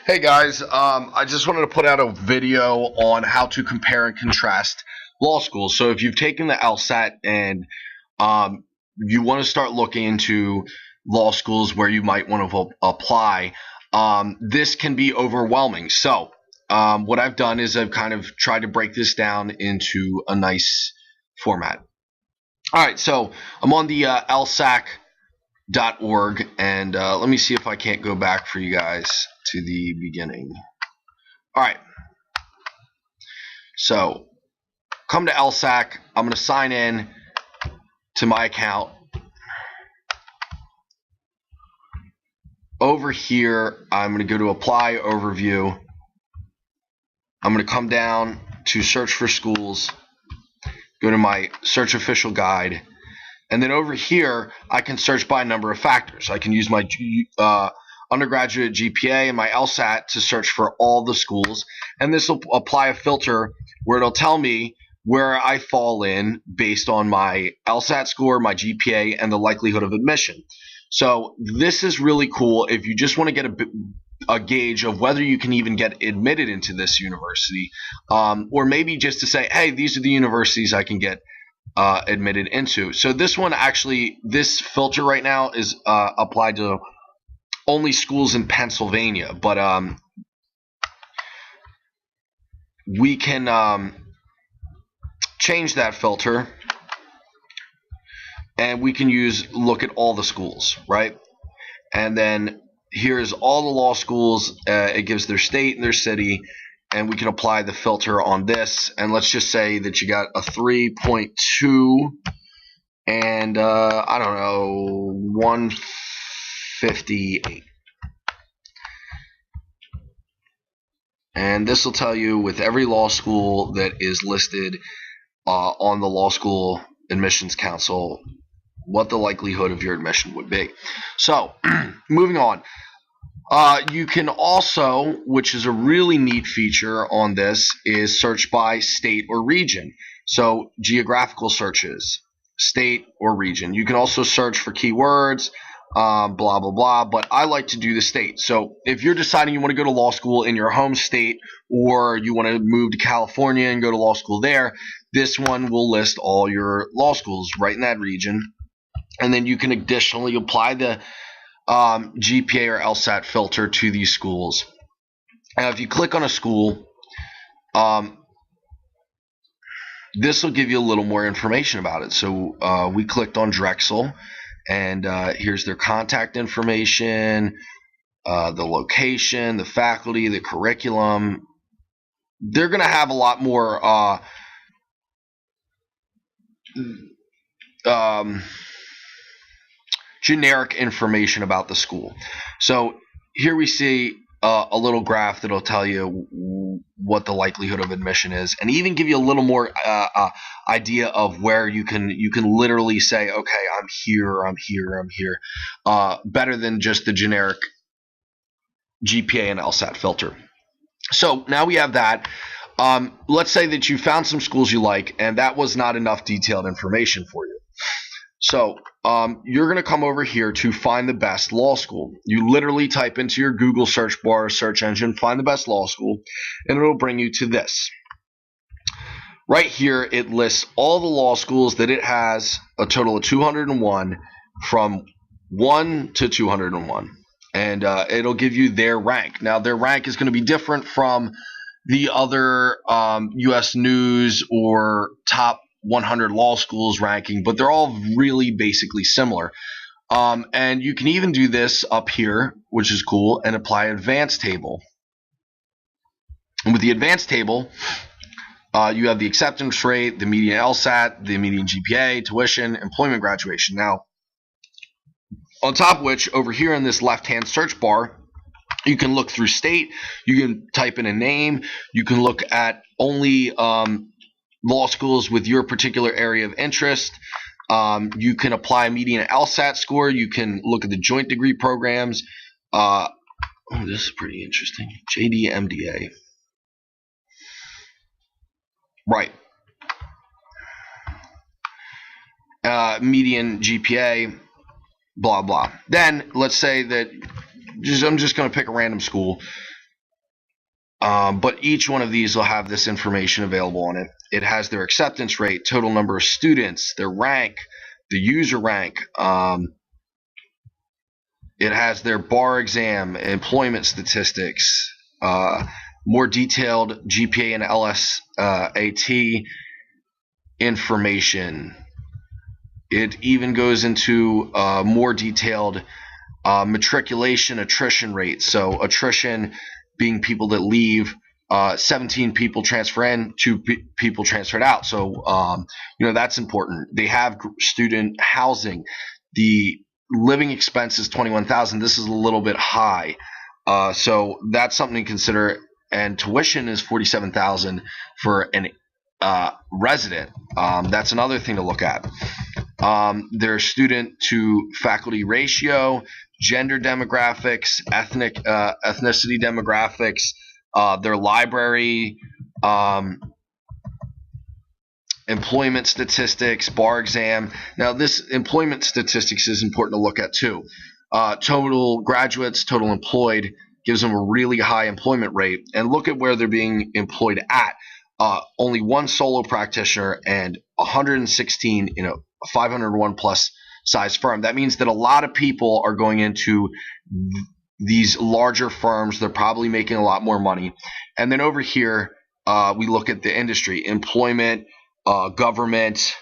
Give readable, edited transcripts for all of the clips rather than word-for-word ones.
Hey guys, I just wanted to put out a video on how to compare and contrast law schools. So if you've taken the LSAT and you want to start looking into law schools where you might want to apply, this can be overwhelming. So what I've done is I've kind of tried to break this down into a nice format. All right, so I'm on the LSAC.org, and let me see if I can't go back for you guys to the beginning. All right, so come to LSAC. I'm going to sign in to my account. Over here, I'm going to go to Apply Overview. I'm going to come down to Search for Schools, go to my Search Official Guide, and then over here, I can search by a number of factors. I can use my undergraduate GPA and my LSAT to search for all the schools, and this will apply a filter where it'll tell me where I fall in based on my LSAT score, my GPA, and the likelihood of admission. So this is really cool if you just want to get a gauge of whether you can even get admitted into this university, or maybe just to say, hey, these are the universities I can get admitted into. So this one actually, this filter right now is applied to only schools in Pennsylvania, but we can change that filter, and we can look at all the schools, right? And then here's all the law schools. It gives their state and their city, and we can apply the filter on this. And let's just say that you got a 3.2 and I don't know, 158. And this will tell you with every law school that is listed on the Law School Admissions Council what the likelihood of your admission would be. So moving on. You can also, which is a really neat feature on this, is search by state or region. So geographical searches, state or region. You can also search for keywords, blah, blah, blah, but I like to do the state. So if you're deciding you want to go to law school in your home state, or you want to move to California and go to law school there, this one will list all your law schools right in that region. And then you can additionally apply the GPA or LSAT filter to these schools. And if you click on a school, this will give you a little more information about it. So we clicked on Drexel, and here's their contact information, the location, the faculty, the curriculum. They're going to have a lot more generic information about the school. So here we see a little graph that'll tell you what the likelihood of admission is, and even give you a little more idea of where you can literally say, okay, I'm here, I'm here, I'm here, better than just the generic GPA and LSAT filter. So now we have that. Let's say that you found some schools you like, and that was not enough detailed information for you. So you're going to come over here to find the best law school. You literally type into your Google search bar or search engine, find the best law school, and it'll bring you to this. Right here, it lists all the law schools that it has, a total of 201, from 1 to 201. And it'll give you their rank. Now, their rank is going to be different from the other U.S. News or top 100 law schools ranking, but they're all really basically similar. And you can even do this up here, which is cool, and apply advanced table. And with the advanced table, you have the acceptance rate, the median LSAT, the median GPA, tuition, employment, graduation. Now, on top of which, over here in this left-hand search bar, you can look through state, you can type in a name, you can look at only law schools with your particular area of interest. You can apply a median LSAT score. You can look at the joint degree programs. Oh, this is pretty interesting. JD MDA. Right. Median GPA, blah, blah. Then let's say that I'm just going to pick a random school. But each one of these will have this information available on it. It has their acceptance rate, total number of students, their rank, the user rank. It has their bar exam, employment statistics, more detailed GPA and LSAT information. It even goes into more detailed matriculation attrition rates. So attrition being people that leave, 17 people transfer in, 2 people transferred out. So that's important. They have student housing. The living expense is $21,000. This is a little bit high, so that's something to consider. And tuition is $47,000 for an resident. That's another thing to look at. Their student to faculty ratio, gender demographics, ethnicity demographics, their library, employment statistics, bar exam. Now, this employment statistics is important to look at too. Total graduates, total employed, gives them a really high employment rate. And look at where they're being employed at. Only one solo practitioner and 116 in a 501 plus size firm. That means that a lot of people are going into these larger firms. They're probably making a lot more money. And then over here, we look at the industry, employment, government,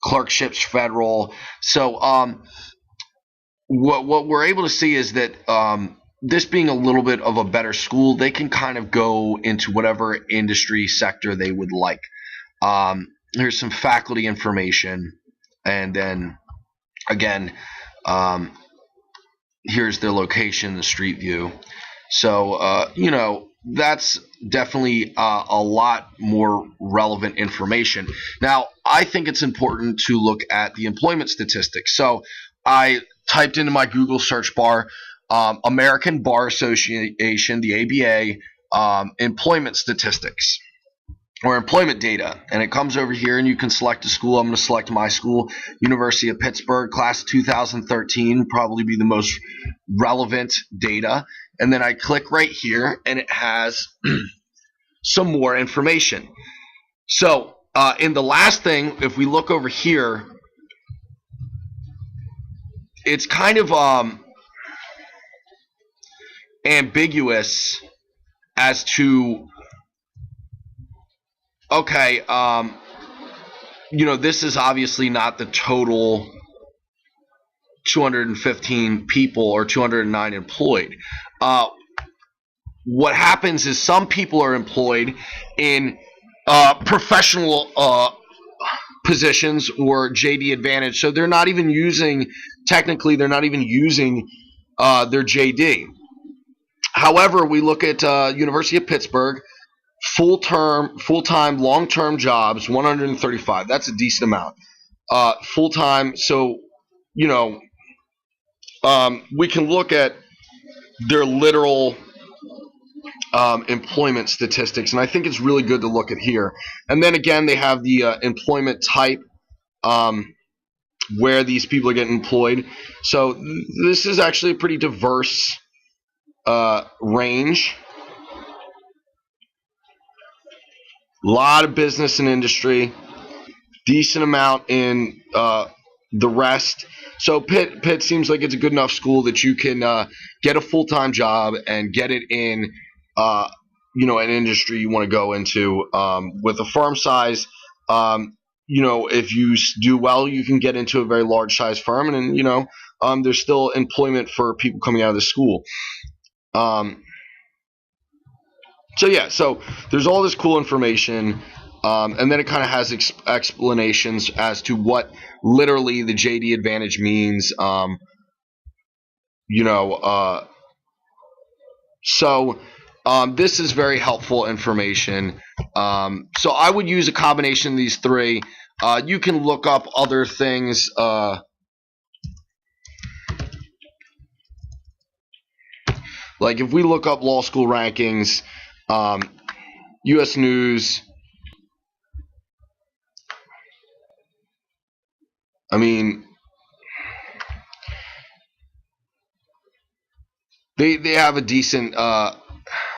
clerkships, federal. So what we're able to see is that this being a little bit of a better school, they can kind of go into whatever industry sector they would like. Here's some faculty information, and then again, here's their location, the street view. So that's definitely a lot more relevant information. Now, I think it's important to look at the employment statistics. So I typed into my Google search bar American Bar Association, the ABA, employment statistics or employment data, and it comes over here and you can select a school. I'm going to select my school, University of Pittsburgh, class 2013, probably be the most relevant data. And then I click right here and it has some more information. So in the last thing, if we look over here, it's kind of ambiguous as to, okay, this is obviously not the total 215 people or 209 employed. What happens is some people are employed in professional positions or JD Advantage, so they're not even using, technically, they're not even using their JD. However, we look at University of Pittsburgh, full-time, long-term jobs, 135. That's a decent amount. Full-time, so, we can look at their literal employment statistics, and I think it's really good to look at here. And then again, they have the employment type, where these people are getting employed. So this is actually a pretty diverse range. A lot of business and industry, decent amount in the rest. So Pitt seems like it's a good enough school that you can get a full-time job and get it in an industry you want to go into. With a firm size, if you do well, you can get into a very large size firm, and there's still employment for people coming out of the school. So there's all this cool information, and then it kind of has explanations as to what literally the JD Advantage means. This is very helpful information. So I would use a combination of these three. You can look up other things. Like if we look up law school rankings, U.S. News, I mean, they have a decent